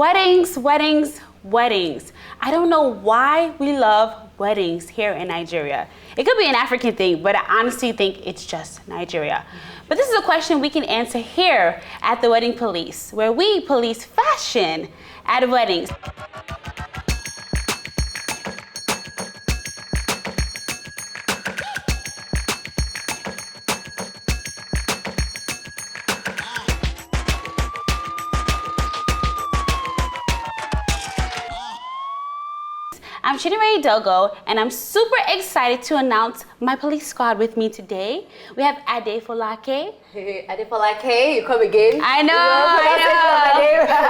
Weddings, weddings, weddings. I don't know why we love weddings here in Nigeria. It could be an African thing, but I honestly think it's just Nigeria. But this is a question we can answer here at the Wedding Police, where we police fashion at weddings. I'm Chinere Dogo, and I'm super excited to announce my police squad with me today. We have Ade Folake. Hey, Ade Folake, you come again? I know.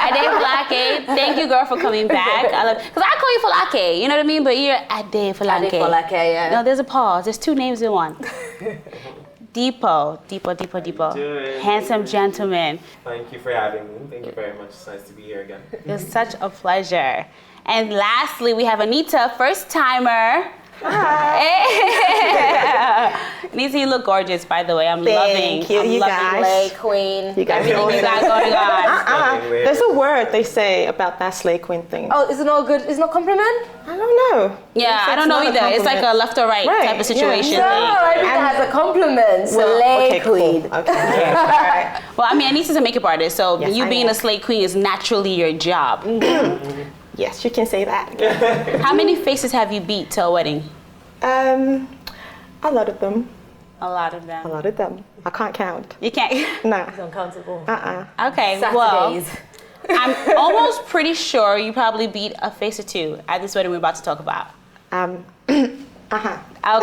Ade Folake. Thank you, girl, for coming back. Because I call you Folake, you know what I mean? But you're Ade Folake. Ade Folake, yeah. No, there's a pause. There's two names in one. Deepo. Handsome gentleman. Thank you for having me. Thank you very much. It's nice to be here again. It's such a pleasure. And lastly, we have Anita, first timer. Hi. Anita, you look gorgeous, by the way. I'm loving Slay queen. You guys everything you got going on. There's a word they say about that slay queen thing. Oh, is it not good? Is it not compliment? I don't know. Yeah, I don't know either. It's like a left or right type of situation. No, I think it has a compliment. Slay queen. Cool. Okay. All right. Well, I mean, Anita's a makeup artist, so Yes, you I being am. a slay queen is naturally your job. Yes, you can say that. How many faces have you beat to a wedding? A lot of them. A lot of them. A lot of them. I can't count. You can't. No. It's uncountable. Okay, Saturdays. well, I'm almost pretty sure you probably beat a face or two at this wedding we're about to talk about. Okay. All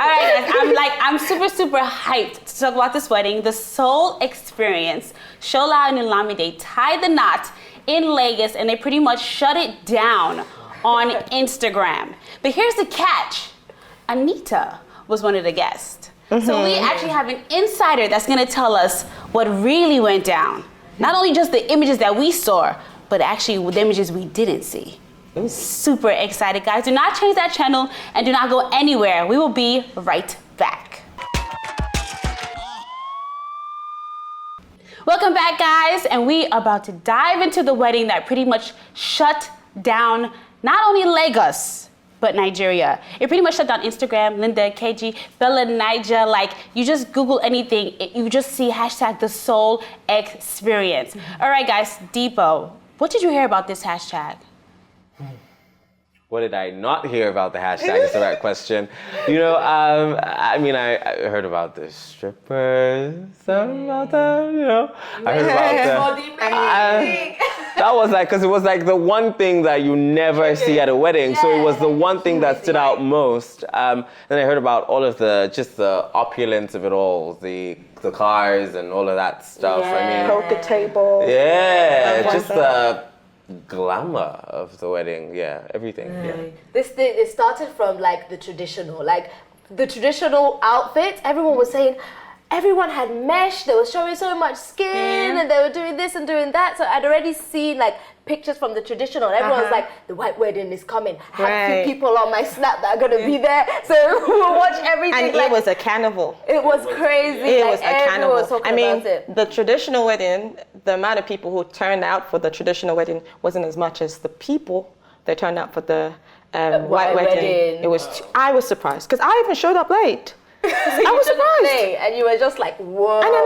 right, guys. I'm super hyped to talk about this wedding. The Soul Experience. Shola and Olamide tied the knot in Lagos, and they pretty much shut it down on Instagram. But here's the catch. Anita was one of the guests. So we actually have an insider that's gonna tell us what really went down. Not only just the images that we saw, but actually the images we didn't see. Super excited, guys. Do not change that channel and do not go anywhere. We will be right back. Welcome back, guys, and we are about to dive into the wedding that pretty much shut down not only Lagos, but Nigeria. It pretty much shut down Instagram, Linda, KG, Bella, Niger. Like, you just Google anything, you just see hashtag the Soul Experience. All right, guys, Deepo, what did you hear about this hashtag? What did I not hear about the hashtag is the right question. You know, I mean, I heard about the strippers, something about them, you know. I heard about that was like, because it was like the one thing that you never see at a wedding. So it was the one thing that stood out most. Then I heard about all of just the opulence of it all, the cars and all of that stuff. Yeah. I mean, Poker table. yeah, just the glamour of the wedding, everything. It started from like the traditional outfits. Everyone was saying, everyone had mesh. They were showing so much skin, and they were doing this and doing that. So I'd already seen like pictures from the traditional. And everyone was like, the white wedding is coming. I had a few people on my snap that are gonna be there, so we'll watch everything. And it was a carnival. It was crazy. It was a carnival. Was talking about it. The traditional wedding, the amount of people who turned out for the traditional wedding wasn't as much as the people that turned out for the white wedding. It was. I was surprised because I even showed up late. I was surprised. And you were just like, whoa. And then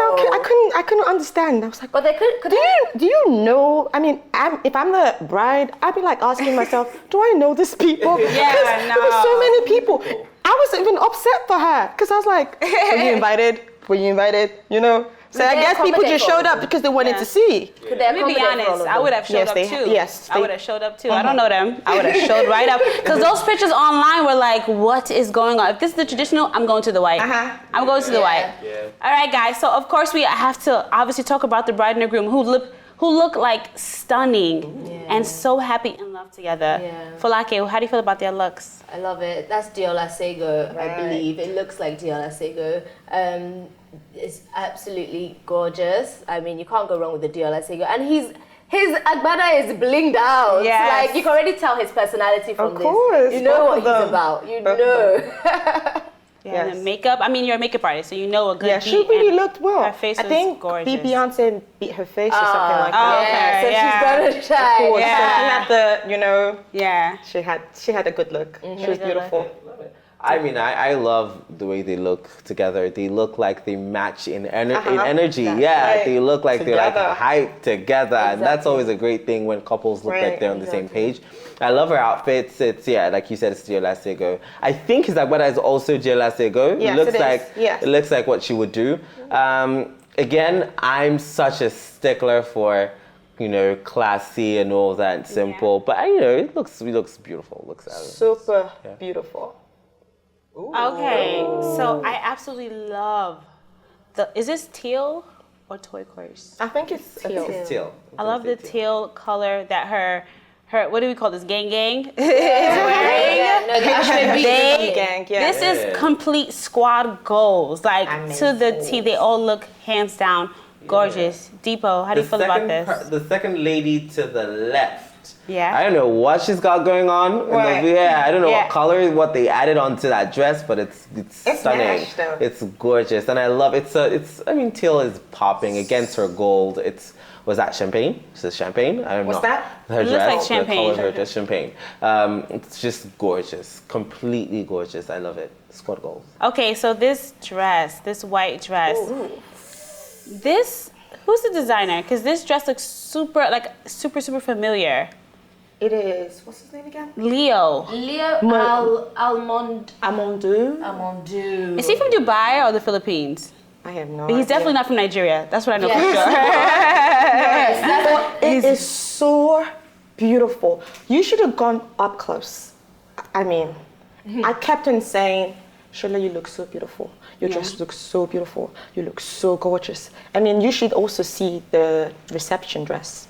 I couldn't understand. I was like, but they could. Do you know? I mean, if I'm the bride, I'd be like asking myself, do I know these people? Because there were so many people. I was even upset for her because I was like, were you invited? Were you invited? You know. So I guess people just showed up because they wanted to see. Let me be honest, I would have showed up too. Yes, I would have showed up too. I don't know them. I would have showed right up. Because those pictures online were like, what is going on? If this is the traditional, I'm going to the white. I'm going to the white. All right, guys. So of course we have to obviously talk about the bride and the groom who look like stunning and so happy in love together. Folake, how do you feel about their looks? I love it. That's Diola Sego, I believe. It looks like Diola Sego. It's absolutely gorgeous. I mean, you can't go wrong with the Diola Sego. And his agbada is blinged out. Yes. Like, you can already tell his personality from Of course, this. You know what both of he's them. about. You Both know. Yeah, and the makeup. I mean, you're a makeup artist, so you know a good beat. She really looked well. Her face was gorgeous. Beyonce beat her face or something like that. Okay, so she's gonna shine. So she had the, she had a good look. She was beautiful. I mean, I love the way they look together. They look like they match in energy. Yeah, they look like they're like hyped together. And that's always a great thing when couples look like they're on the same page. I love her outfits. It's, like you said, it's Dear Last Go. I think is that what is also Dear Last Go. Yes, It looks like what she would do. Again, I'm such a stickler for, classy and all that simple. But, it looks beautiful. It looks super beautiful. Ooh. Okay, so I absolutely love is this teal or turquoise? I think it's teal. It's teal. I love the teal color that her what do we call this, gang is wearing. This is complete squad goals, like to the T. They all look hands down gorgeous. Depot, how do you feel about this? The second lady to the left. Yeah. I don't know what she's got going on. I don't know what color, what they added onto that dress, but it's stunning. It's gorgeous, and I love it. Teal is popping against her gold. Was that champagne? Is this champagne? I don't know. What's that? Her dress. Looks like champagne. The color of her dress, champagne. It's just gorgeous, completely gorgeous. I love it. Squad goals. Okay, so this white dress. Ooh. Who's the designer? Because this dress looks super familiar. It is. What's his name again? Leo Amondu. Is he from Dubai or the Philippines? I have no idea. But he's definitely not from Nigeria. That's what I know for sure. It is so beautiful. You should have gone up close. I mean, I kept on saying, Shola, you look so beautiful. Your dress looks so beautiful. You look so gorgeous. I mean, you should also see the reception dress.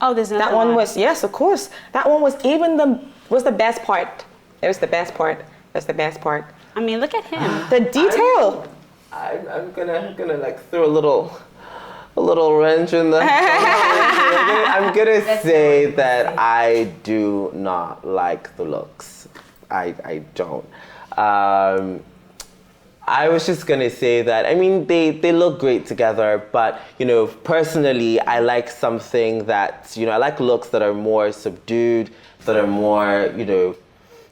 Oh, there's another that one. Was, yes, of course. That one was was the best part. It was the best part. That's the best part. I mean, look at him. The detail. I'm gonna like throw a little wrench in the. I'm gonna say that I do not like the looks. I don't. I was just gonna say that, they look great together, but, personally, I like something that, I like looks that are more subdued, that are more,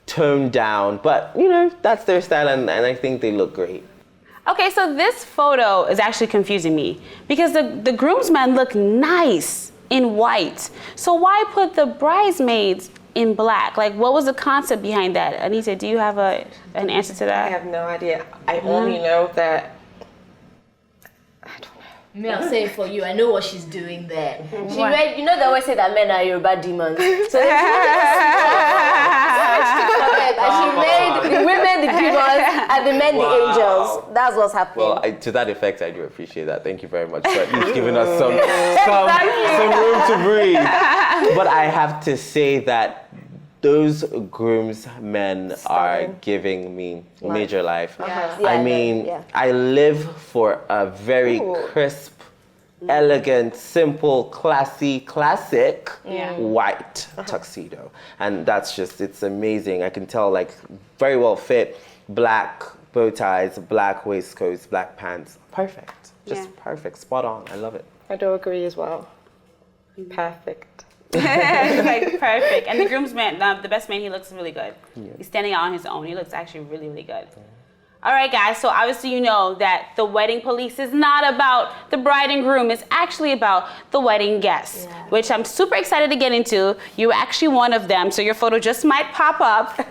toned down, but, that's their style, and I think they look great. Okay, so this photo is actually confusing me, because the groomsmen look nice in white, so why put the bridesmaids in black? Like, what was the concept behind that? Anita, do you have an answer to that? I have no idea. I only know that. I don't know. Me, I'll say it for you. I know what she's doing there. She read, they always say that men are Yoruba demons. So she made the women the demons and the men the angels. That's what's happening. Well, to that effect, I do appreciate that. Thank you very much for at least giving us some room to breathe. But I have to say that those groomsmen are giving me major life. I live for a very crisp, elegant, simple, classy, classic white tuxedo. And that's it's amazing. I can tell, very well fit, black bow ties, black waistcoats, black pants. Perfect. Just perfect. Spot on. I love it. I do agree as well. Perfect. Perfect. And the groomsman, the best man, he looks really good. Yeah. He's standing out on his own. He looks actually really, really good. All right, guys, so obviously you know that the wedding police is not about the bride and groom. It's actually about the wedding guests, which I'm super excited to get into. You're actually one of them, so your photo just might pop up. Girl.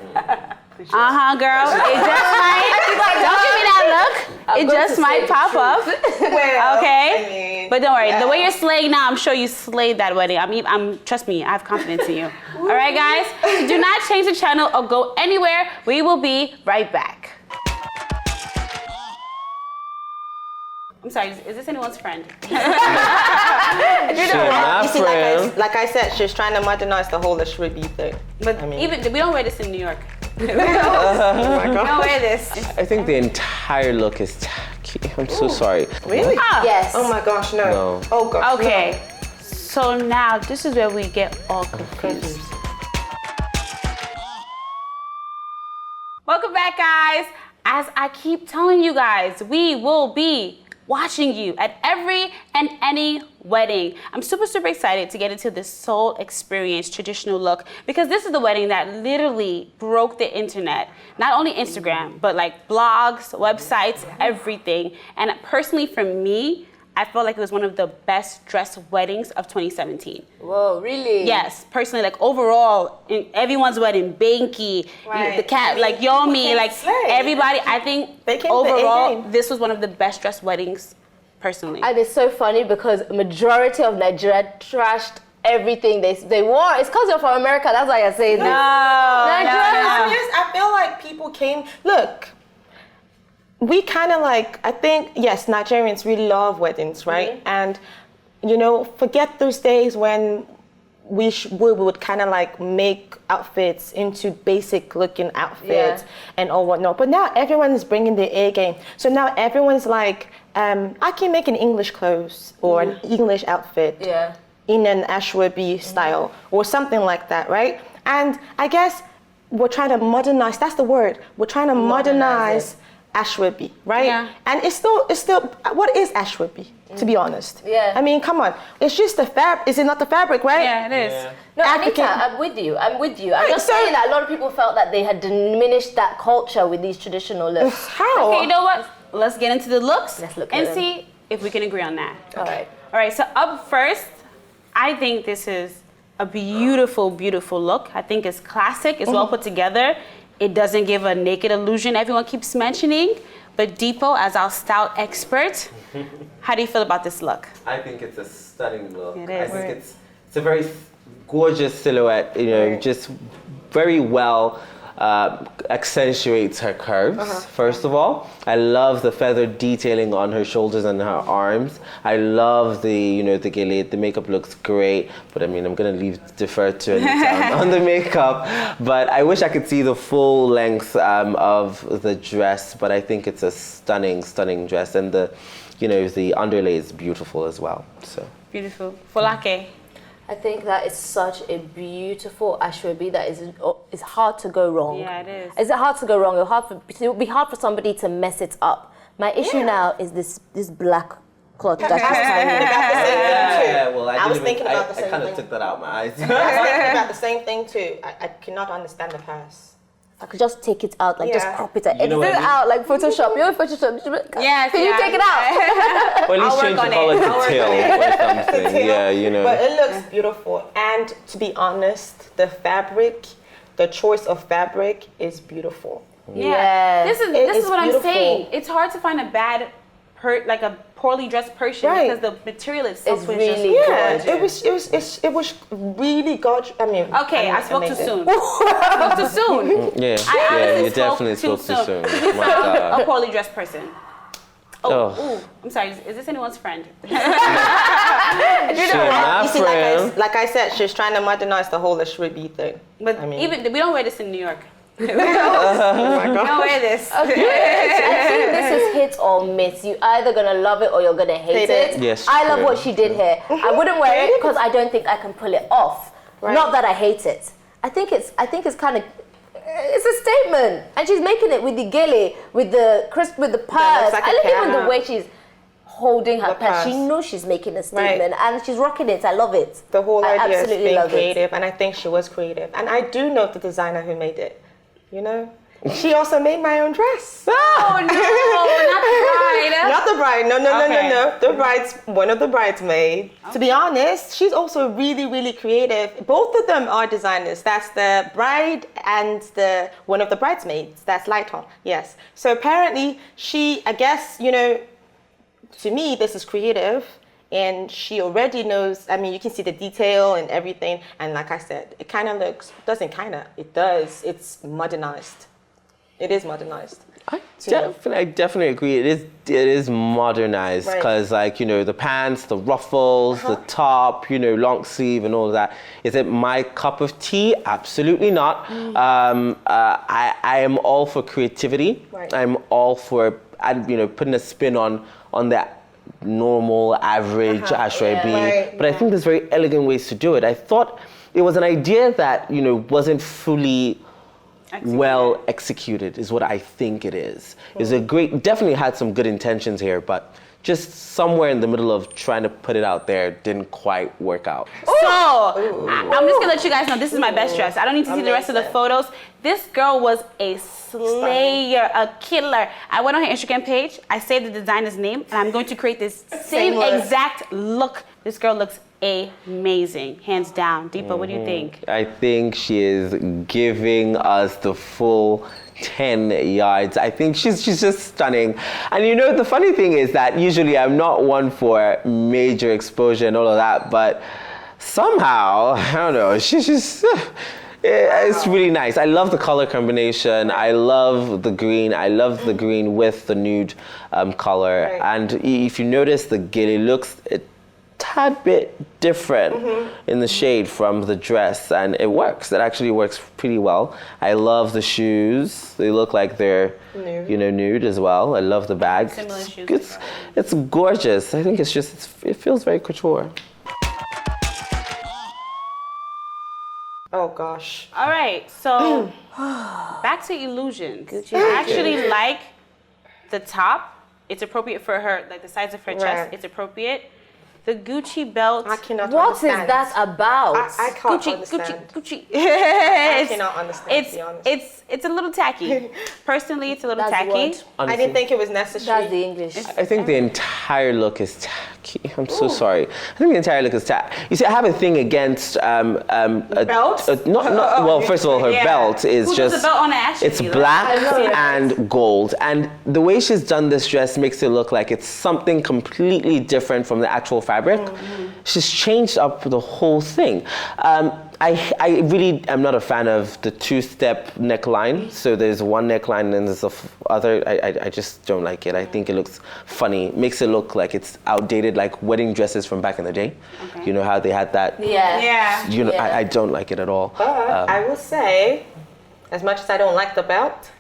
It just might. Don't give me that look. It just might pop up. Okay? But don't worry. The way you're slaying now, I'm sure you slayed that wedding. Trust me, I have confidence in you. All right, guys? So do not change the channel or go anywhere. We will be right back. I'm sorry, is this anyone's friend? Like I said, she's trying to modernize the whole Ashribi thing. But even we don't wear this in New York. We don't wear this. I think the entire look is tacky. I'm so sorry. Really? Yes. Oh my gosh, no. Oh gosh. Okay. No. So now this is where we get all confused. Welcome back, guys. as I keep telling you guys, we will be watching you at every and any wedding. I'm super, super excited to get into this Soul Experience traditional look because this is the wedding that literally broke the internet. Not only Instagram, but like blogs, websites, everything. And personally for me, I felt like it was one of the best dressed weddings of 2017. Whoa, really? Yes, personally, like overall, in everyone's wedding, Banky, the cat, like Yomi, like everybody, I think overall, this was one of the best dressed weddings, personally. And it's so funny because majority of Nigeria trashed everything they wore. It's because you're from America, that's why I say this. I feel like people came, look, we kind of like, I think, yes, Nigerians really love weddings, right? And, you know, forget those days when we would kind of like make outfits into basic looking outfits and all whatnot. But now everyone is bringing their A game. So now everyone's like, I can make an English clothes or an English outfit in an Ashwabi style or something like that, right? And I guess we're trying to modernize, that's the word. We're trying to modernize Ashwabi, right? Yeah. And it's still, what is Ashwabi, to be honest? Yeah. I mean, come on. It's just the fabric, is it not the fabric, right? Yeah, it is. Yeah. No, Anita, I'm with you. I'm just saying that a lot of people felt that they had diminished that culture with these traditional looks. How? Okay, you know what? Let's get into the looks and them. see if we can agree on that. Okay. All right, so up first, I think this is a beautiful, beautiful look. I think it's classic, it's well put together. It doesn't give a naked illusion everyone keeps mentioning, but Deepo, as our style expert, how do you feel about this look? I think it's a stunning look. It is. I think it's a very gorgeous silhouette, you know, just very well accentuates her curves, first of all. I love the feather detailing on her shoulders and her arms. I love the, you know, the gillet. The makeup looks great, but I mean, I'm gonna defer to Anita on the makeup. But I wish I could see the full length of the dress, but I think it's a stunning, stunning dress. And the, you know, the underlay is beautiful as well, so. Beautiful. Folake. I think that is such a beautiful Ashwabi that is hard to go wrong. Yeah, it is. Is it hard to go wrong? It would be hard for somebody to mess it up. My issue now is this black cloth that she's carrying. Well, I was thinking about the same thing. I kind of took that out of my eyes. I was thinking about the same thing too. I cannot understand the purse. I could just take it out, like just crop it, edit it out, like Photoshop. You know Photoshop? Yes, Can you take it out? Or at least change the color to teal or something. Yeah, you know. But it looks beautiful. And to be honest, the fabric, the choice of fabric is beautiful. Yeah. This is what beautiful. I'm saying. It's hard to find a bad, like a poorly dressed Persian because the material itself was really gorgeous. It was really gorgeous. I mean, I spoke too soon. I spoke too soon. You definitely spoke too soon. A poorly dressed person. Oh, I'm sorry. Is this anyone's friend? You see, like I said, she's trying to modernize the whole Ashwabi thing. But I mean, even we don't wear this in New York. We don't wear this. Okay. I think this is hit or miss. You either gonna love it or you're gonna hate it. Yes, I love what she did here. I wouldn't wear it because I don't think I can pull it off. Right. Not that I hate it. I think it's kind of. It's a statement, and she's making it with the gilly, with the purse. Like I like even the way she's holding her purse. She knows she's making a statement, and she's rocking it. I love it. The whole idea is being creative, and I think she was creative. And I do know the designer who made it. You know, she also made my own dress. Oh no, not the bride. Not the bride. No. The bride's one of the bridesmaids. Okay. To be honest, she's also really, really creative. Both of them are designers. That's the bride and one of the bridesmaids. That's Lighton. Yes. So apparently, I guess, you know, to me, this is creative. And she already knows, I mean, you can see the detail and everything. And like I said, it kind of looks, it does. It's modernized. It is modernized. I definitely agree. It is modernized because, like, you know, the pants, the ruffles, the top, you know, long sleeve and all of that. Is it my cup of tea? Absolutely not. I am all for creativity. Right. I'm all for, you know, putting a spin on that normal, average Ashwabi. But I think there's very elegant ways to do it. I thought it was an idea that, you know, wasn't fully well executed is what I think it is. It's definitely had some good intentions here, but just somewhere in the middle of trying to put it out there didn't quite work out. So, I'm just gonna let you guys know this is my best dress. I don't need to see the rest of the photos. This girl was a slayer, a killer. I went on her Instagram page, I saved the designer's name, and I'm going to create this same exact look. This girl looks amazing, hands down. Deepa, what do you think? I think she is giving us the full 10 yards. I think she's just stunning. And you know, the funny thing is that usually I'm not one for major exposure and all of that, but somehow, I don't know, she's just, it's really nice. I love the color combination. I love the green. I love the green with the nude color. Right. And if you notice the gilly looks a tad bit different in the shade from the dress, and it works. It actually works pretty well. I love the shoes. They look like they're nude as well. I love the bag. Similar shoes. It's gorgeous. I think it feels very couture. Oh gosh. All right, so back to illusions. I actually like the top. It's appropriate for her, like the size of her chest. It's appropriate. The Gucci belt. I cannot What understand. is that about? I can't understand. Gucci. I cannot understand, to be honest. It's a little tacky. Personally, it's a little tacky. What? I didn't think it was necessary. That's the English. I think the entire look is tacky. I'm so sorry. I think the entire look is tacky. You see, I have a thing against Belts? Well, first of all, her belt is Who just does the belt on Ashley? it's black and gold, and the way she's done this dress makes it look like it's something completely different from the actual fabric. She's changed up the whole thing. I really am not a fan of the two-step neckline. So there's one neckline and then there's the other. I just don't like it. I think it looks funny. It makes it look like it's outdated, like wedding dresses from back in the day. Okay. You know how they had that? Yeah. You know, I don't like it at all. But I will say, as much as I don't like the belt,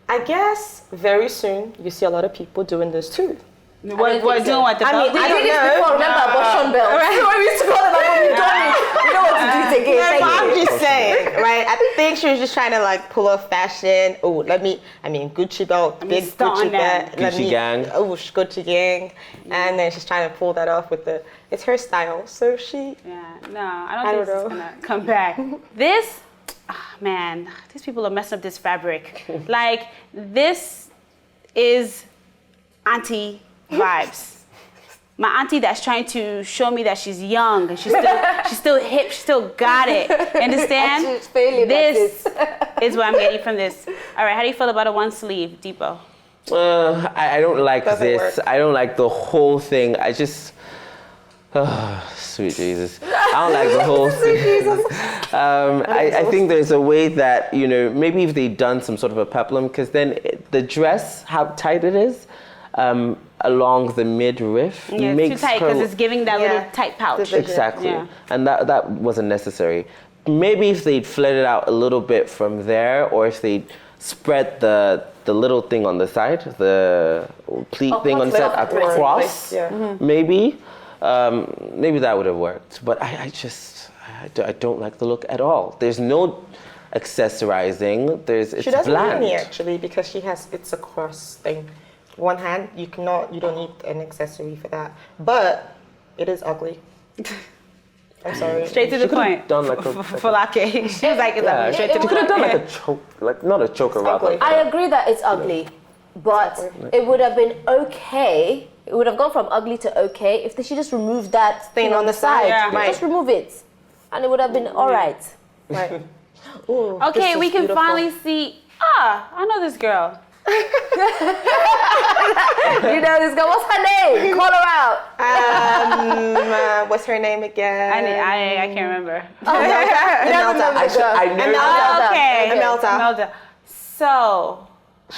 I guess very soon you see a lot of people doing this too. What doing what the belt? We did this before, remember abortion belt? Right. We used to call it like, but we've done it. We don't want to do it again. No, I'm just saying, right? I think she was just trying to like pull off fashion. Oh, Gucci belt, big Gucci belt. Gucci gang. Oh, Gucci gang. And then she's trying to pull that off with it's her style. So she. Yeah, no, I don't think it's gonna come back. This, man, these people are messing up this fabric. Like, this is auntie vibes. My auntie that's trying to show me that she's young and she's still hip, she still got it. Understand? This is what I'm getting from this. All right, how do you feel about a one sleeve, Deepo? I don't like this. Work. I don't like the whole thing. I just, sweet Jesus. I don't like the whole thing. I think there's a way that, you know, maybe if they'd done some sort of a peplum, because then the dress, how tight it is, along the midriff makes too tight because it's giving that little tight pouch. Exactly. Yeah. And that wasn't necessary. Maybe if they'd flared it out a little bit from there, or if they'd spread the little thing on the side, the pleat thing on the side across, maybe that would have worked. But I don't like the look at all. There's no accessorizing. It's she doesn't bland. need any actually, because it's a cross thing. One hand, you don't need an accessory for that. But it is ugly. I'm sorry. Straight to the point. Done like Falake. She was like, it's ugly. Straight to the point. You could have done like a choke, like not a choker rather. I agree that it's ugly, but it would have been okay. It would have gone from ugly to okay if she just removed that thing on the side. Yeah. Right. Just remove it, and it would have been all right. Right. Ooh, okay, we can finally see. I know this girl. You know this girl. What's her name? Call her out. What's her name again? I can't remember. Imelda. So,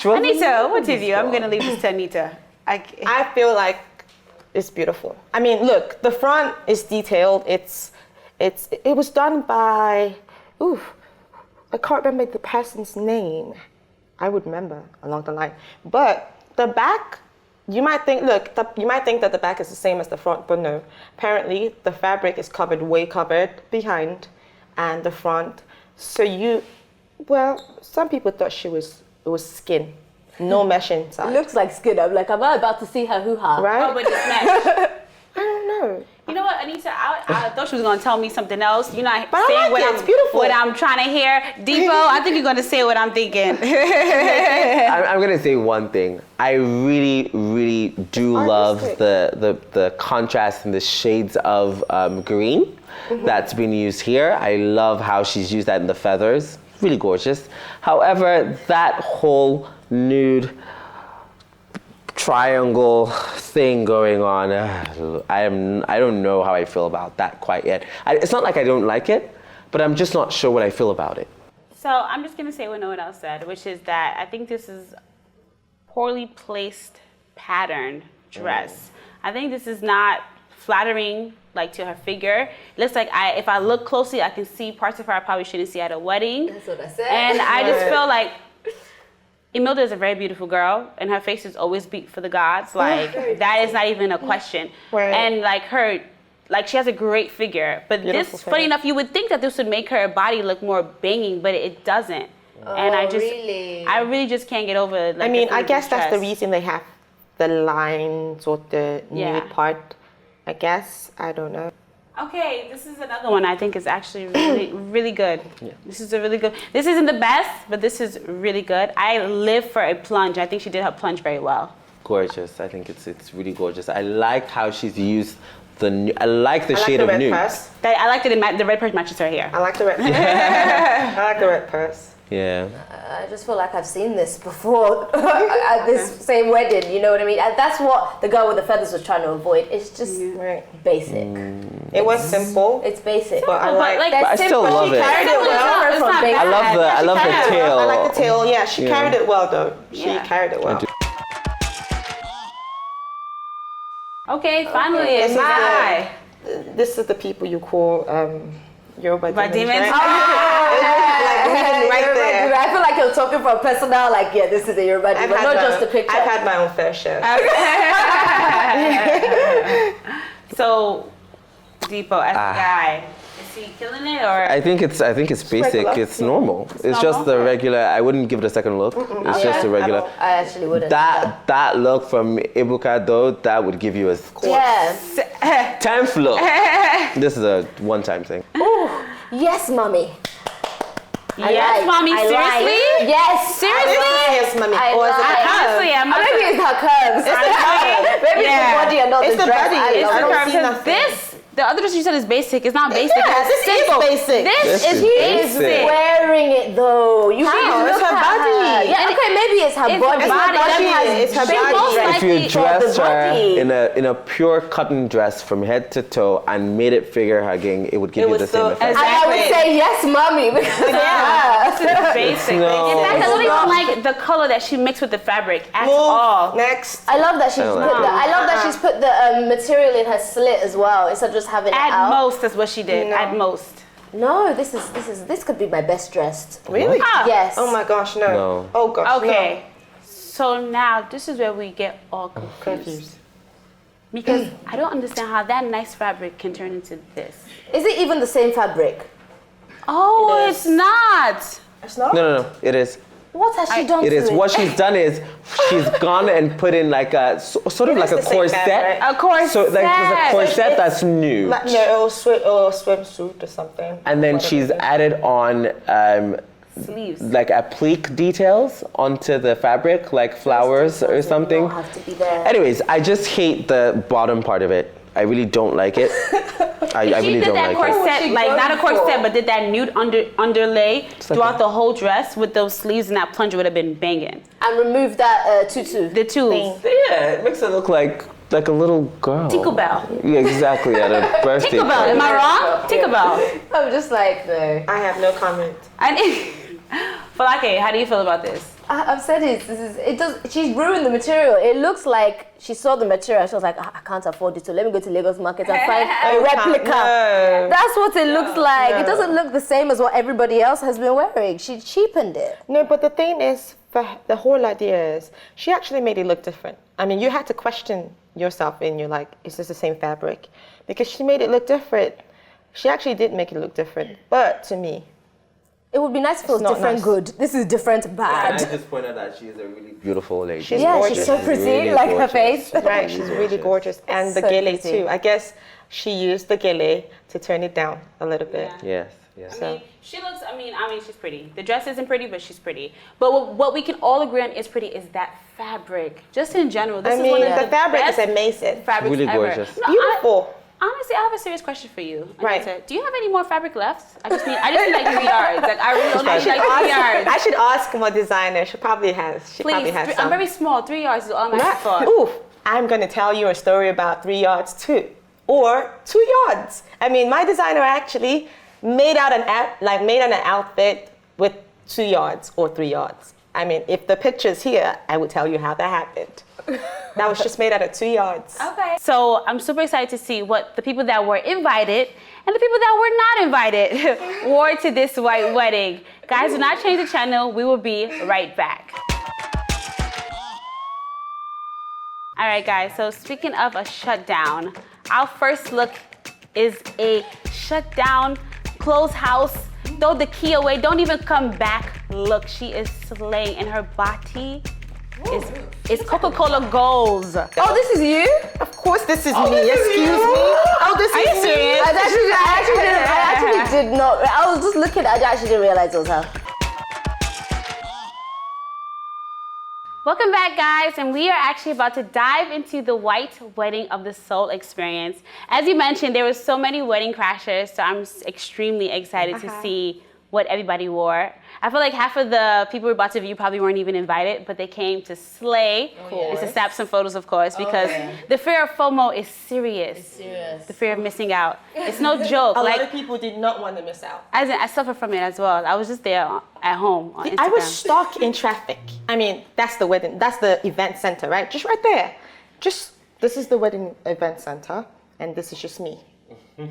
Anita, what is you? I'm gonna leave this to Anita. I feel like it's beautiful. I mean, look, the front is detailed. It was done by, I can't remember the person's name. I would remember along the line. But the back, you might think that the back is the same as the front, but no. Apparently, the fabric is way covered behind and the front. So Well, some people thought it was skin, no mesh inside. It looks like skin. I'm like, am I about to see her hoo-ha? Right? Oh, but it's mesh. I don't know. You know what, Anita? I thought she was gonna tell me something else. You're not But I saying like it. It's beautiful. what I'm trying to hear. Depot, I think you're gonna say what I'm thinking. I'm gonna say one thing. I really, really do love the contrast and the shades of green that's been used here. I love how she's used that in the feathers. Really gorgeous. However, that whole nude triangle thing going on, I don't know how I feel about that quite yet. It's not like I don't like it, but I'm just not sure what I feel about it. So I'm just gonna say what no one else said, which is that I think this is poorly placed pattern dress. I think this is not flattering like to her figure. It looks like if I look closely, I can see parts of her I probably shouldn't see at a wedding. That's what I said. And I just feel like Imelda is a very beautiful girl, and her face is always beat for the gods. Like that is not even a question. Right. And like she has a great figure. But Beautiful this, figure. funny enough, you would think that this would make her body look more banging, but it doesn't. And I really just can't get over. Like, I mean, the I guess that's the dress. reason they have the lines or the nude part. I guess. I don't know. Okay, this is another one I think is actually really, really good. Yeah. This is a really good. This isn't the best, but this is really good. I live for a plunge. I think she did her plunge very well. Gorgeous. I think it's really gorgeous. I like how she's used I like the shade the of red nude. purse. I like that the red purse matches her hair. I like the red. I like the red purse. Yeah. I just feel like I've seen this before at this same wedding, you know what I mean? And that's what the girl with the feathers was trying to avoid. It's just basic. It was simple. It's basic. But I like. But I still love it. Carried it well. It's not I bad. love the tail. I like the tail. Yeah, she carried it well though. She carried it well. Okay, finally, it's my. This is the people you call Yoruba By demons. Right? Right there. I feel like you're talking from personal, like, yeah, this is the Yoruba demon, not just a picture. I've had my own fair share. So, Depot, as a guy, is he killing it or? I think it's basic. regular. It's normal. It's just the regular. I wouldn't give it a second look. It's just a regular. I actually wouldn't. That look from Ibuka though, that would give you a Yeah. 10th look. This is a one-time thing. Ooh, yes, mommy. Yes, mommy, seriously? Yes. Seriously? Yes, mommy. I Or is it the like- curve? Honestly, I'm Maybe it's her curves. Maybe it's the body and not It's the the dress. body. I It's don't the know. curves. Because this, the other dress you said is basic. It's not basic. Yeah, it's this is simple. basic. This is This is basic. Wearing it though. You How? should It's look her at body. her. Yeah, okay, maybe it's her It's body. her body. That That's has It's her They body. most If you likely- dressed the her body. in a pure cotton dress from head to toe and made it figure hugging, it would give It you would the same still- effect. And I would Exactly. say yes, mommy, because This is basic. No. In fact, I don't It's even not. like the color that she mixed with the fabric at Move. all. Next. I love that she's I put like the. I love that she's put the material in her slit as well, instead of just having it At out. most, that's what she did. No. At most. No, this could be my best dressed. Really? Ah. Yes. Oh my gosh, no. No. Oh gosh, Okay. So now this is where we get all no. confused. Confused. Because I don't understand how that nice fabric can turn into this. Is it even the same fabric? Oh, It it's is. not. It's not? No. It is. What has she done It to is. What she's done is she's gone and put in like a sort of It like is a the same corset. fabric. A corset. So like there's a corset that's new. Like, no, or swimsuit or something. And then Whatever she's it is. added on Sleeves. like applique details onto the fabric, like flowers or something. Don't have to be there. Anyways, I just hate the bottom part of it. I really don't like it. I She really did don't that like it. corset, she like not a going corset, for? but did that nude underlay like throughout a- the whole dress with those sleeves, and that plunger would have been banging. And remove that tutu. The tubes. Yeah, it makes it look like a little girl. Tinkerbell. Yeah, exactly. At a birthday Tinkerbell. party. Am I wrong? Tinkerbell. I'm just like, no. I have no comment. And Falake, how do you feel about this? I've said it does. She's ruined the material. It looks like she saw the material. She was like, I can't afford it, so let me go to Lagos Market and find a replica. No. That's what it looks like. It No. doesn't look the same as what everybody else has been wearing. She cheapened it. No, but the thing is, the whole idea is, she actually made it look different. I mean, you had to question yourself and you're like, is this the same fabric? Because she made it look different. She actually did make it look different. But to me, It would be nice if it was different good. This is different bad. And I just pointed out that she's a really beautiful lady. She's she's so pretty, really like gorgeous. her face. Right, she's really gorgeous. And the So gilly pretty. too. I guess she used the gilly to turn it down a little bit. Yes, yes. I mean, she looks, I mean, she's pretty. The dress isn't pretty, but she's pretty. But what we can all agree on is pretty is that fabric. Just in general, this is one of the fabric is best amazing. fabrics Really ever. gorgeous. No, Beautiful. Honestly, I have a serious question for you. Right. Anita. Do you have any more fabric left? I just need like 3 yards. Like I really only need like 3 yards. I should ask my designer. She probably has. She probably Please, has I'm some. very small. 3 yards is all I'm asking for. Ooh, I'm gonna tell you a story about 3 yards too, or 2 yards. I mean, my designer actually made an outfit with 2 yards or 3 yards. I mean, if the picture's here, I would tell you how that happened. That was just made out of 2 yards. Okay. So I'm super excited to see what the people that were invited and the people that were not invited wore to this white wedding. Guys, do not change the channel. We will be right back. All right, guys. So speaking of a shutdown, our first look is a shutdown, close house, throw the key away, don't even come back. Look, she is slaying, and her body is Coca-Cola goals. Oh, this is you? Of course, this is me. Excuse me. Oh, this Are is you me. serious? I actually did not. I was just looking at it. I actually didn't realize it was her. Welcome back, guys, and we are actually about to dive into the white wedding of the soul experience. As you mentioned, there were so many wedding crashers, so I'm extremely excited to see what everybody wore. I feel like half of the people we're about to view probably weren't even invited, but they came to slay and to snap some photos, of course, because the fear of FOMO is serious. It's serious. The fear of missing out. It's no joke. A lot of people did not want to miss out. As in, I suffer from it as well. I was just there at home on Instagram. I was stuck in traffic. I mean, that's the wedding, that's the event center, right? Just right there. This is the wedding event center, and this is just me.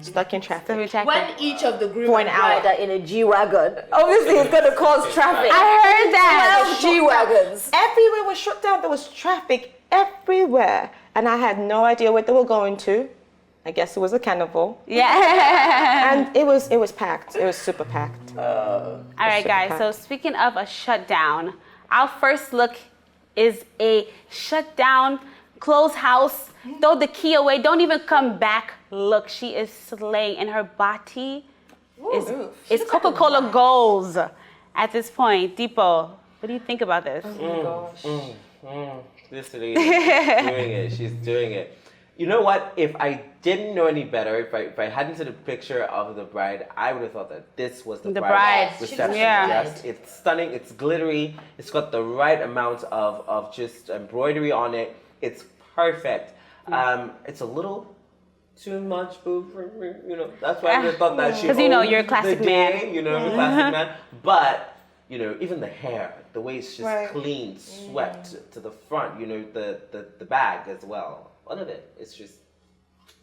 Stuck in traffic. When each of the groom For an and bride hour. are in a G-Wagon, obviously it's going to cause traffic. I heard that. 12 G-Wagons. Everywhere was shut down. There was traffic everywhere, and I had no idea where they were going to. I guess it was a carnival. Yeah. And it was packed. It was super packed. All right, guys. So speaking of a shutdown, our first look is a shutdown, close house, throw the key away, don't even come back. Look, she is slaying, and her body is Coca-Cola goals at this point. Deepo, what do you think about this? This lady is doing it. She's doing it. You know what? If I didn't know any better, if I hadn't seen a picture of the bride, I would have thought that this was the bride. reception Yeah. dress. It's stunning. It's glittery. It's got the right amount of just embroidery on it. It's perfect. It's a little too much boob for me, you know. That's why I would have thought that she. 'Cause you know, you're a owned classic the day, man. You know, I'm a classic man. But you know, even the hair, the way it's just Right. clean, swept to the front. You know, the bag as well. All of it, it's just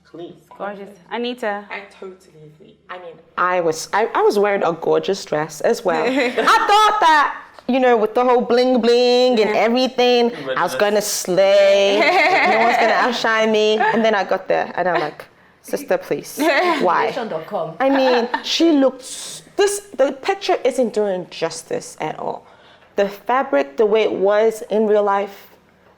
clean. Gorgeous. Anita. I totally agree. I mean, I was wearing a gorgeous dress as well. I thought that, you know, with the whole bling bling and everything, I was gonna slay. No one's gonna outshine me. And then I got there, and I'm like, sister, please, why? I mean, she looks. The picture isn't doing justice at all. The fabric, the way it was in real life.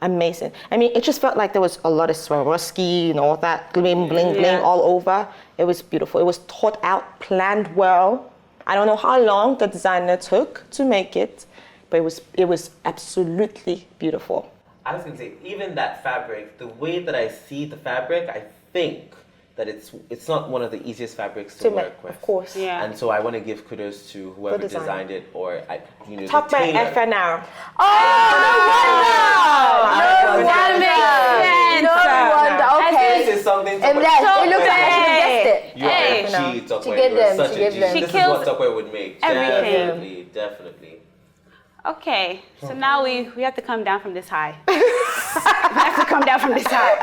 Amazing. I mean, it just felt like there was a lot of Swarovski and all that bling, bling, bling all over. It was beautiful. It was thought out, planned well. I don't know how long the designer took to make it, but it was absolutely beautiful. I was gonna say, even that fabric, the way that I see the fabric, I think that it's not one of the easiest fabrics to work with. Of course. Yeah. And so I want to give kudos to whoever design. designed it, or you know, Top the by tailor. FNR. Oh, no wonder! That makes sense. No wonder. Okay. This is something. And yes, it looks like I should Hey. have guessed it. You are Hey. a G, Tupperware. She gave You're them, such she a gave G. them. This She is what kills Tupperware would make. everything. Definitely. Okay, so now we have to come down from this high. We have to come down from this high.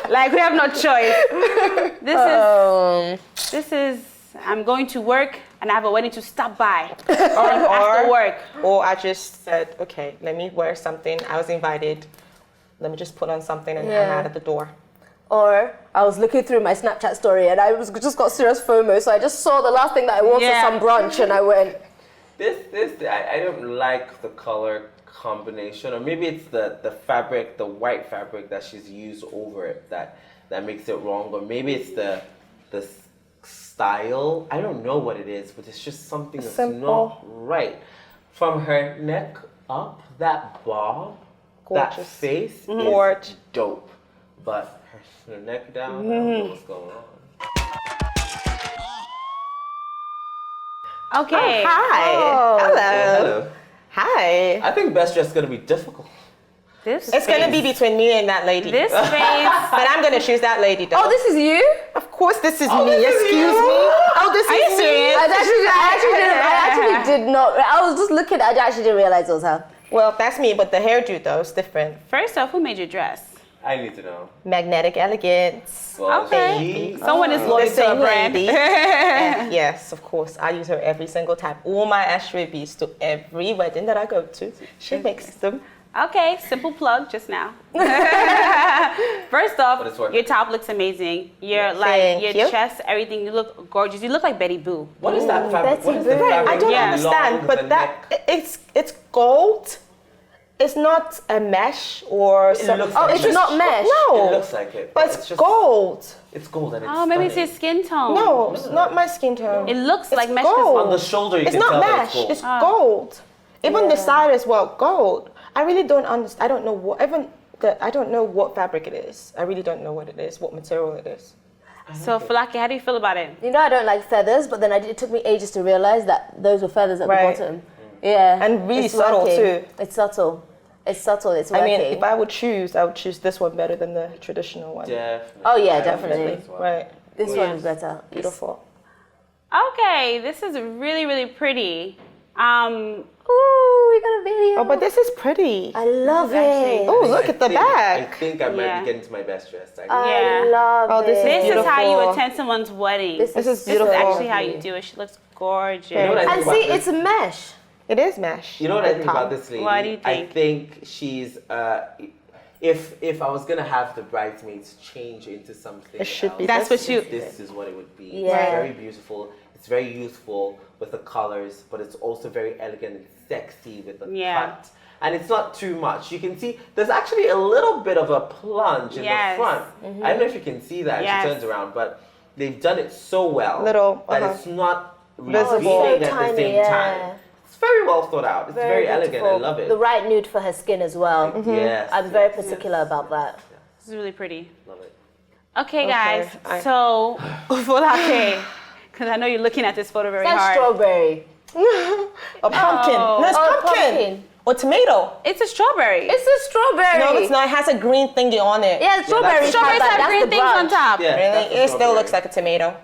Like, we have no choice. This is, I'm going to work and I have a wedding to stop by. After work. Or I just said, okay, let me wear something. I was invited. Let me just put on something and I'm out of the door. Or I was looking through my Snapchat story and I just got serious FOMO, so I just saw the last thing that I wore for some brunch and I went, I don't like the color combination, or maybe it's the fabric, the white fabric that she's used over it that makes it wrong, or maybe it's the style. I don't know what it is, but it's just something that's not right. From her neck up, that bob, gorgeous. that face Gorgeous. is dope, but her neck down, I don't know what's going on. Okay. Hi. Hello. Hi. I think best dress is gonna be difficult. It's gonna be between me and that lady. This face. But I'm gonna choose that lady though. Oh, this is you? Of course this is me. this is Excuse you? me. Oh, this Are is you me. serious? I actually did not. I was just looking. I actually didn't realize it was her. Well, that's me, but the hairdo though is different. First off, who made your dress? I need to know. Magnetic elegance. Well, Okay. she- Someone is loyal The to a same brand. lady. Yes, of course. I use her every single time. All my ashtray beads to every wedding that I go to. She makes them. Okay, simple plug just now. First But off, it's working. your top looks amazing. Your Thank your you. chest, everything, you look gorgeous. You look like Betty Boo. What is that fabric? What is the Betty Boo. fabric? I don't Yeah. understand, Long, but the that neck. it's gold. It's not a mesh or something. looks Oh, like it's mesh. not mesh. No, It looks like it, but it's it's just gold. It's gold and it's Oh, maybe it's stunning. your skin tone. No, it's not my skin tone. It looks like mesh. gold. On the shoulder, you It's can not tell that mesh. it's gold. It's gold. Even the side as well, gold. I really don't understand. I don't know what. I don't know what fabric it is. I really don't know what it is. What material it is. So, Falaki, how do you feel about it? You know, I don't like feathers, but then it took me ages to realize that those were feathers at Right. the bottom. Yeah. And really it's subtle, working. too. It's subtle. It's subtle. It's I working. mean, if I would choose, I would choose this one better than the traditional one. Definitely. Oh, yeah, I definitely. think so. Right. This Yeah. one is better. Beautiful. Okay, this is really, really pretty. Ooh, we got a video. Oh, but this is pretty. I love actually- it. Oh, look at the I back. think I might Yeah. be getting to my best dress. I Yeah. love Oh, this it. is This is how you beautiful. attend someone's wedding. This is This beautiful. is actually how you do it. She looks gorgeous. You know what I And think about see, this? it's a mesh. It is mesh. You know what I The think top. about this lady? What do you I think? think she's if I was gonna have the bridesmaids change into something It should be else, That's what you- this is what it would be. Yeah. It's very beautiful. It's very youthful with the colors, but it's also very elegant and sexy with the Yeah. cut. And it's not too much. You can see there's actually a little bit of a plunge in Yes. the front. I don't know if you can see that. Yes. She turns around, but they've done it so well Little, that uh-huh. it's not Visible. revealing So at tiny, the same yeah. time. It's very well thought out. It's very elegant. I beautiful. love it. The right nude for her skin as well. Yes. I'm very yes, particular about that. This is really pretty. Love it. Okay, guys. I- So, Falaki, because I know you're looking at this photo very That's hard. strawberry. A pumpkin. Oh. No, it's Oh, pumpkin. pumpkin. Or tomato. It's a strawberry. It's a strawberry. No, it's not. It has a green thingy on it. Yeah, strawberry. Strawberries have green things on top. Yeah, Really? that's a It still strawberry. looks like a tomato.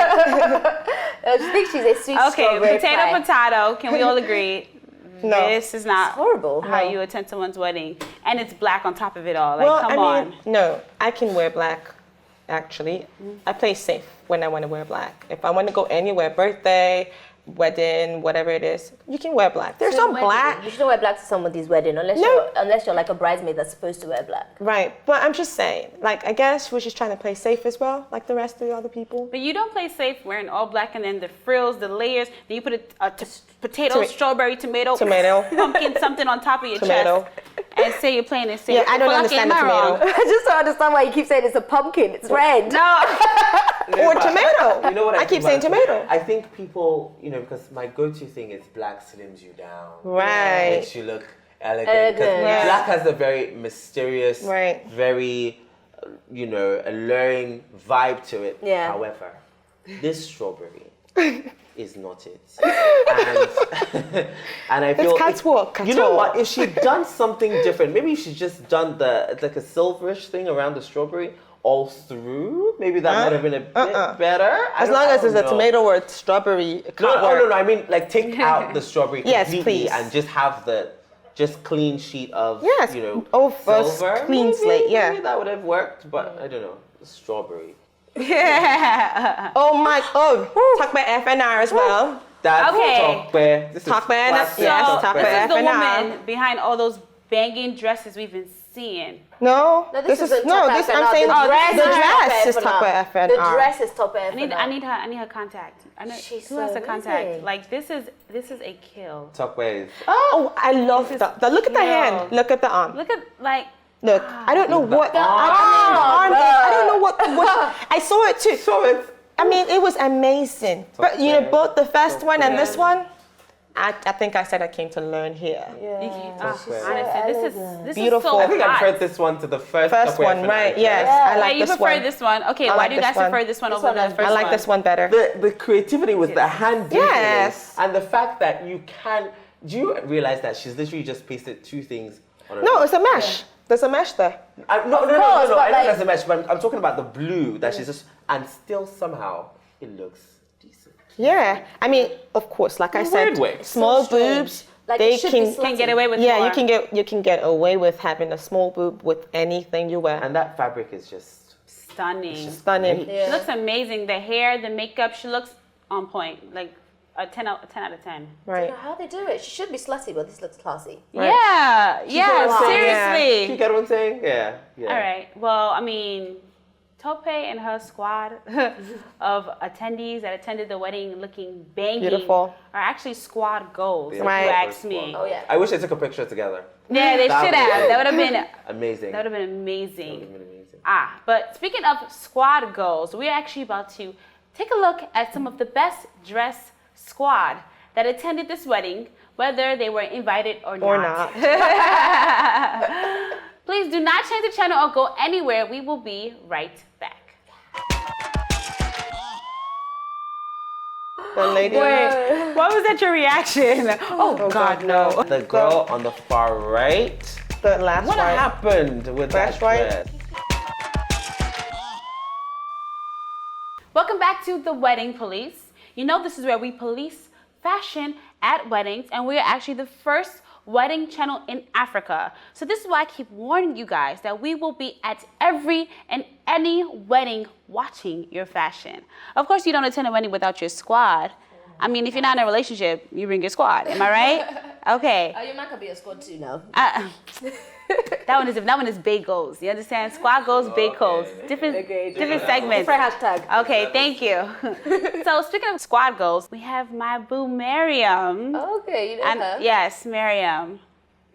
I think she's a sweet Okay, strawberry potato, pie. potato. Can we all agree? No. This is not horrible. how No. you attend someone's wedding. And it's black on top of it all. Like, Well, come I on. mean, no, I can wear black, actually. I play safe when I want to wear black. If I want to go anywhere, birthday, wedding, whatever it is, you can wear black. There's some black. You shouldn't wear black to somebody's wedding unless you're like a bridesmaid that's supposed to wear black. Right, but I'm just saying, like, I guess we're just trying to play safe as well, like the rest of the other people. But you don't play safe wearing all black and then the frills, the layers. Then you put a potato, Toma- strawberry, tomato, Tomato. pumpkin, something on top of your Tomato. chest, and say you're playing it safe. Yeah, I don't Falaki, understand am the I wrong? tomato. I just don't understand why you keep saying it's a pumpkin. It's red. No. Or tomato. You know what I keep think saying about it? tomato. I think people, because my go-to thing is black slims you down. Right. Makes you look elegant. Because Elegant. black has a very mysterious, Right. very, alluring vibe to it. Yeah. However, this strawberry is not it. And, and I feel catwalk, You know catwalk. what? If she'd done something different, maybe she'd just done like a silverish thing around the strawberry all through. Maybe that might have been a bit better. As long as there's a tomato or a strawberry, it can't work. No. I mean, like, take out the strawberry Yes, completely please. and just have the clean sheet of, Yes, first silver. clean Maybe- slate, yeah. Maybe that would have worked, but I don't know. Strawberry. Oh my, talk about FNR as well. That's Okay. Tokbe. This is Tokbe, classic yes, So Tokbe. this is the FNR. woman behind all those banging dresses we've been seeing. No, this is no. top This F&R. I'm saying. The dress is top F&R. The dress is top F&R. I need her contact. I know She's who so has the contact. amazing. Like this is a kill. Top ways. Oh, I love that. Look at the hand. Look at the arm. Look at like. Look, I don't know what. arm. I don't know what. I saw it too. So it's I mean, it was amazing. But you know, both the first one and this one, I think I said I came to learn here. Honestly, this Beautiful. is so I think I hot. preferred this one to the first One, right? Yes, I like you this prefer one. this one. Okay, I why like do you this guys one. prefer this one This over one the I first one? I like this one better. The creativity with the hand detailing Yes. and the fact that you can. Do you realize that she's literally just pasted two things on her? No, it's a mesh. There's a mesh there. course, No. I know but that's a mesh, but I'm talking about the blue that she's just, and still somehow it looks decent. Yeah, I mean, of course, like I said, Weird way. small So strange. boobs. Like, they it should be Can get away with more. Yeah, you can get away with having a small boob with anything you wear. And that fabric is just Stunning. Stunning. great. She looks amazing. The hair, the makeup, she looks on point. Like a 10 out of 10. I don't Right. know how they do it. She should be slutty, but this looks classy. Right. Yeah, get what I'm saying? seriously. You get what I'm saying? Yeah. All right. Well, I mean, Tope and her squad of attendees that attended the wedding looking banging Beautiful. are actually squad goals, if Right. you ask me. Oh yeah. I wish they took a picture together. Yeah, they That should would have. be That would have been amazing. that would have been amazing. amazing. But speaking of squad goals, we're actually about to take a look at some of the best dressed squad that attended this wedding, whether they were invited or not. Or not. Please do not change the channel or go anywhere. We will be right back. The lady. Wait, what was that your reaction? Oh, God, no. The girl on the far right. The last What one. happened with that That's right. dress? Welcome back to The Wedding Police. You know this is where we police fashion at weddings, and we are actually the first wedding channel in Africa. So this is why I keep warning you guys that we will be at every and any wedding watching your fashion. Of course, you don't attend a wedding without your squad. I mean, if you're not in a relationship, you bring your squad. Am I right? Okay. Oh, your man could be a squad too now. That one is big goals. You understand? Squad goals, big goals. Different segments. Different hashtag. Okay, thank you. So speaking of squad goals, we have my boo Miriam. Okay, you know And her. yes, Miriam,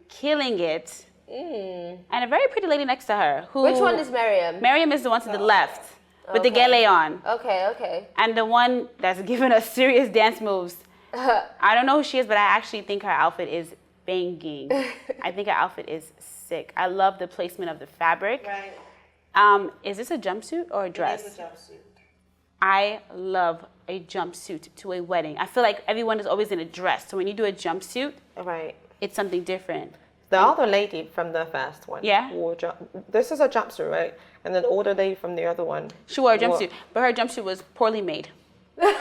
killing it. And a very pretty lady next to her. Who, Which one is Miriam? Miriam is the one to the left with the Okay. gele on. Okay. And the one that's giving us serious dance moves. I don't know who she is, but I actually think her outfit is banging. I think her outfit is sick. I love the placement of the fabric. Right. Is this a jumpsuit or a dress? It is a jumpsuit. I love a jumpsuit to a wedding. I feel like everyone is always in a dress. So when you do a jumpsuit, Right. it's something different. The other lady from the first one. Yeah. Wore this is a jumpsuit, right? And then the older lady from the other one. She wore a jumpsuit, but her jumpsuit was poorly made. Right.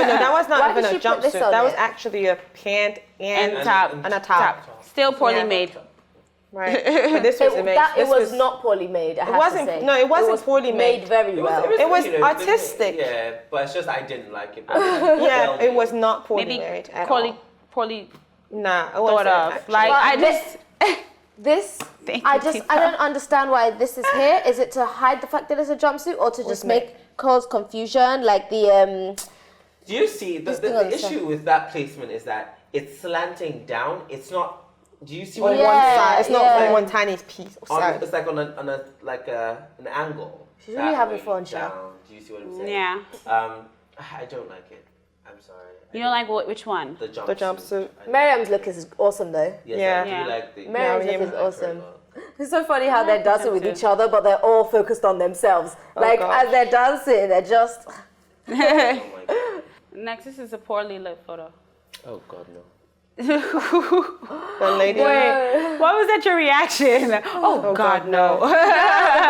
No, that was not Why even did a she put this jumpsuit. on That was it? actually a pant and top. and a top. Still poorly Yeah. made. Right. But this was amazing. It was not poorly made. I have wasn't- to say. no, it wasn't was poorly made. very well. It was artistic. Yeah, but it's just I didn't like it. Yeah, it was not poorly Maybe made at poorly, all. poorly Nah, it thought wasn't. of. actually. Like But I just. This, Thank I you, just, Tita. I don't understand why this is here. Is it to hide the fact that it's a jumpsuit, or to just cause confusion? Like the Do you see the thing on the issue with that placement is that it's slanting down. It's not. Do you see On what Yeah, one side. It's not yeah. on one tiny piece. Side. It's like on a like an angle. She's really that having way fun, Sha. down. Do you see what I'm saying? Yeah. I don't like it. I'm sorry. You don't like which one? the jumpsuit. The jumpsuit. Miriam's look is awesome though. Yes, Yeah. I do Yeah. like the. Miriam's Miriam look is I like awesome. her a lot. It's so funny how they're dancing with too. each other, but they're all focused on themselves. Like gosh. as they're dancing, they're just. Oh my god. Next, this is a poorly lit photo. Oh god no. The lady. Wait, what was that your reaction? Oh, God, no. The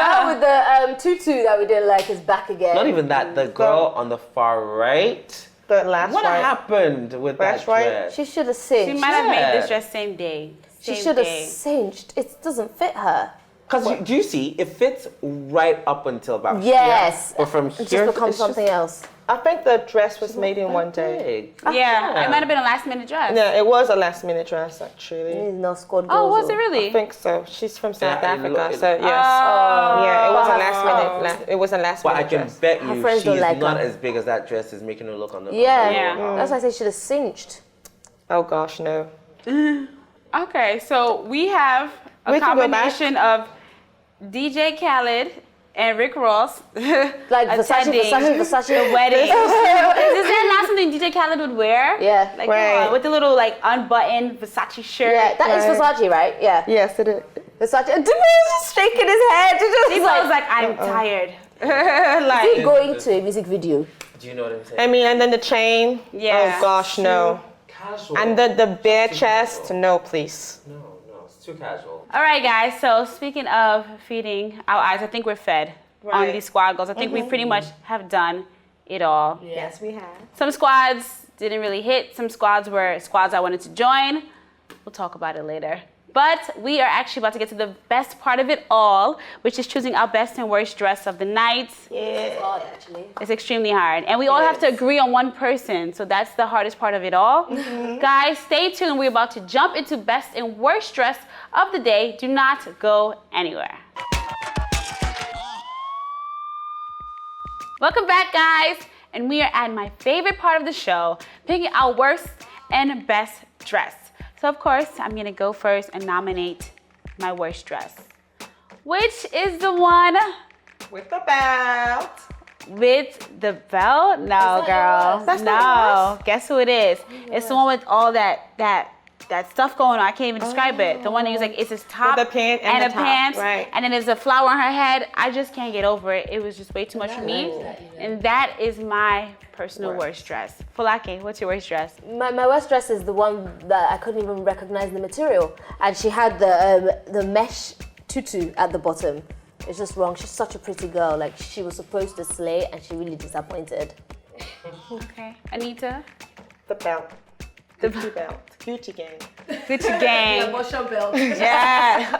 girl with the tutu that we didn't like is back again. Not even that. The girl on the far right. The last What one. happened with That's that right. dress? She should have She singed. might have made Yeah. this dress same day. She Same should have day. singed. It doesn't fit her. Because do you see, it fits right up until about Yes. here. Or from It here. just becomes something else. I think the dress was made in one day. Yeah, it might have been a last minute dress. Yeah, it was a last minute dress actually. No squad Oh, goals. was it really? I think so. She's from South Yeah, Africa, it so yes. Yeah, it was a last minute. It was a last But I minute can dress. bet Her you friends she's don't like not her. as big as that dress is making her look on the Yeah. Yeah. That's why I say she should have cinched. Oh gosh, no. Okay, so we have a We can go back. combination of DJ Khaled and Rick Ross. Like Versace, the wedding. Is that not something DJ Khaled would wear? Yeah. Like Right. with the little like unbuttoned Versace shirt. Yeah, that is Versace, right? Yeah. Yes, it is. Versace. And Diplo was just shaking his head. He was like, I'm tired. Is he going to a music video? Do you know what I'm saying? I mean, and then the chain. Yeah. Oh gosh, no. Casual. And the bare chest. No, please. No, it's too casual. All right, guys. So speaking of feeding our eyes, I think we're fed on these squad goals. I think we pretty much have done it all. Yes, we have. Some squads didn't really hit. Some squads were squads I wanted to join. We'll talk about it later. But we are actually about to get to the best part of it all, which is choosing our best and worst dress of the night. It's hard, actually. It's extremely hard. And we all have to agree on one person. So that's the hardest part of it all. Guys, stay tuned. We're about to jump into best and worst dress of the day. Do not go anywhere. Welcome back, guys. And we are at my favorite part of the show, picking our worst and best dress. So of course, I'm gonna go first and nominate my worst dress, which is the one With the belt. with the belt. No, girl. That's no. not yours? Guess who it is? It's the one with all that stuff going on. I can't even describe it. The one that was like, it's his top With the pant and and the the top, pants, right. and then there's a flower on her head. I just can't get over it. It was just way too much for me. And that is my personal worst dress. Fulake, what's your worst dress? My worst dress is the one that I couldn't even recognize the material. And she had the mesh tutu at the bottom. It's just wrong. She's such a pretty girl. Like, she was supposed to slay and she really disappointed. Okay. Anita? The belt. The Gucci belt. Gucci gang. Gucci gang. belt. Yeah.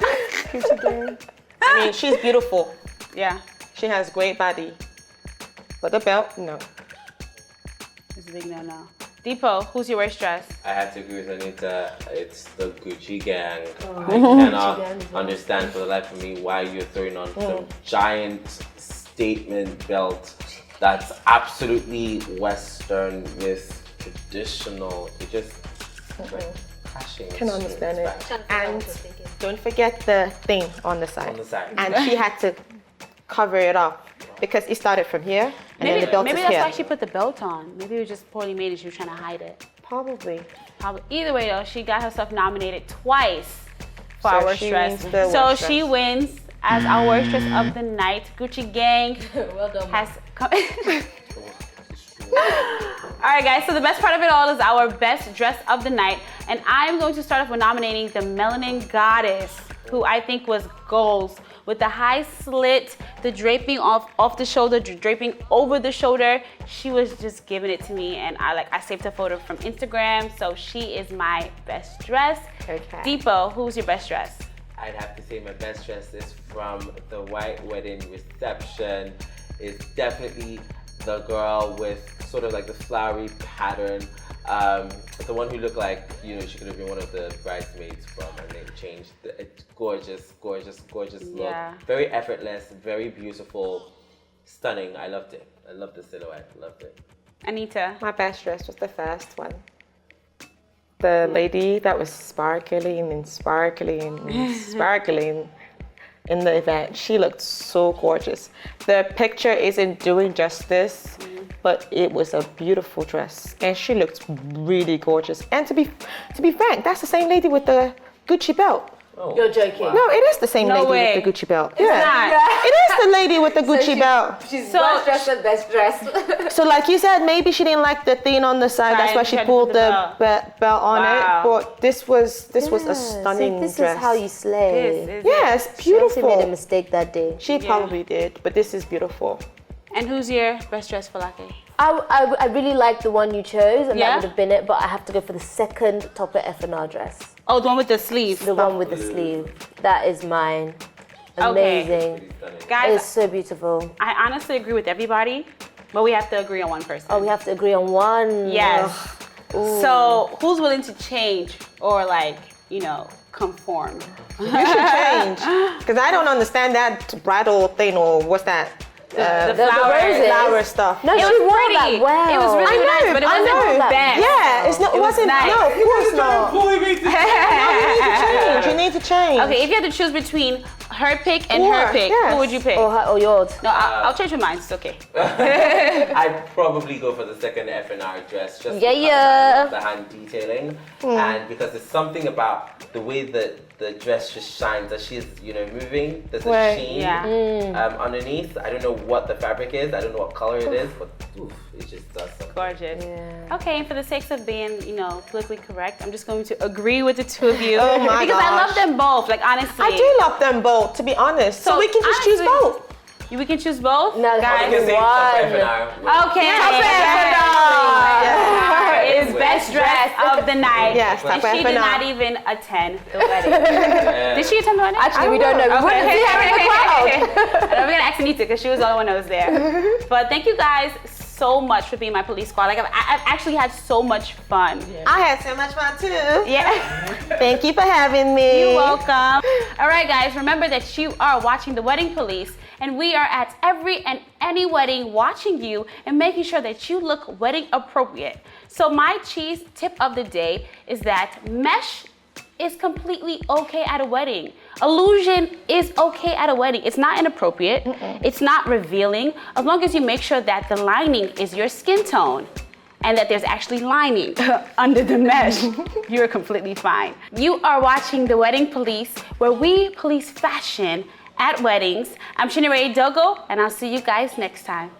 Gucci gang. I mean, she's beautiful. Yeah. She has great body. But the belt, no. It's a big no-no. Depot, who's your worst dress? I have to agree with Anita. It's the Gucci gang. I cannot understand for the life of me why you're throwing on some giant statement belt that's absolutely Western with traditional. It just clashing. Can understand it. And don't forget the thing on the side. On the side. And she had to cover it up because it started from here and then the belt maybe is that's here. why she put the belt on. Maybe it was just poorly made and she was trying to hide it. Probably. Probably. Either way though, she got herself nominated twice for So our worst she dress. wins the So worst she dress. wins as our worst dress of the night. Gucci gang Well done. has come. All right, guys, so the best part of it all is our best dress of the night. And I'm going to start off with nominating the Melanin Goddess, who I think was goals. With the high slit, the draping off the shoulder, draping over the shoulder. She was just giving it to me, and I saved a photo from Instagram, so she is my best dress. Okay. Depot, who's your best dress? I'd have to say my best dress is from the white wedding reception. It's definitely the girl with sort of like the flowery pattern. The one who looked like, she could have been one of the bridesmaids from, and they changed it. Gorgeous Yeah. look. Very effortless, very beautiful, stunning. I loved it. I loved the silhouette. Loved it. Anita. My best dress was the first one. The lady that was sparkling and sparkling and sparkling in the event. She looked so gorgeous. The picture isn't doing justice, but it was a beautiful dress. And she looked really gorgeous. And to be frank, that's the same lady with the Gucci belt. Oh, You're joking. wow. No, it is the same No lady way. with the Gucci belt. It's not. It is the lady with the Gucci belt. She's So- worst dressed and best dressed. So like you said, maybe she didn't like the thing on the side. That's Right, why she she tried to pulled put the the belt on Wow. it. But this was a stunning this dress. is how you slay. This is Yeah, it. it's She made a beautiful. mistake that day. She probably did, but this is beautiful. And who's your best dress, Fulake? I really like the one you chose, and Yeah? that would have been it. But I have to go for the second Topper F&R dress, Oh, the one with the sleeve. the one with the sleeve. That is mine. amazing. Guys, It's so beautiful. I honestly agree with everybody, but we have to agree on one person. Oh, we have to agree on one. Yes. So who's willing to change or like, conform? You should change. Because I don't understand that bridal thing or what's that? The roses. Flower stuff. No, It she was wore pretty. that well. It was really nice, but it wasn't the best. Yeah, it's not. It wasn't. nice. No, of course not. You need to change. Okay, if you had to choose between her pick and her pick, yes. who would you pick? Or yours. No, I'll change my mind. It's okay. I'd probably go for the second F&R dress just Yeah, because yeah. I love the hand detailing and because there's something about the way that the dress just shines as she's moving. There's a sheen underneath. I don't know what the fabric is. I don't know what color it is, but it just does something. Gorgeous. Yeah. Okay, and for the sake of being, politically correct, I'm just going to agree with the two of you. Oh my because I gosh. love them both. Like honestly. I do love them both, to be honest. So we can just choose both. We can choose both? No, guys. You can say top F&R. Okay. Is best dress of the night. Yes, and top she did F&R. not even attend the wedding. Did she attend the wedding? Actually, we don't know. We wouldn't see her in the crowd. We're gonna ask Anita because she was the only one that was there. But thank you guys so much for being my police squad. Like I've actually had so much fun. Yeah. I had so much fun too. Yeah. Thank you for having me. You're welcome. All right, guys, remember that you are watching The Wedding Police, and we are at every and any wedding watching you and making sure that you look wedding appropriate. So my cheese tip of the day is that mesh is completely okay at a wedding. Illusion is okay at a wedding. It's not inappropriate. It's not revealing. As long as you make sure that the lining is your skin tone and that there's actually lining under the mesh, you're completely fine. You are watching The Wedding Police, where we police fashion at weddings. I'm Chinere Dogo, and I'll see you guys next time.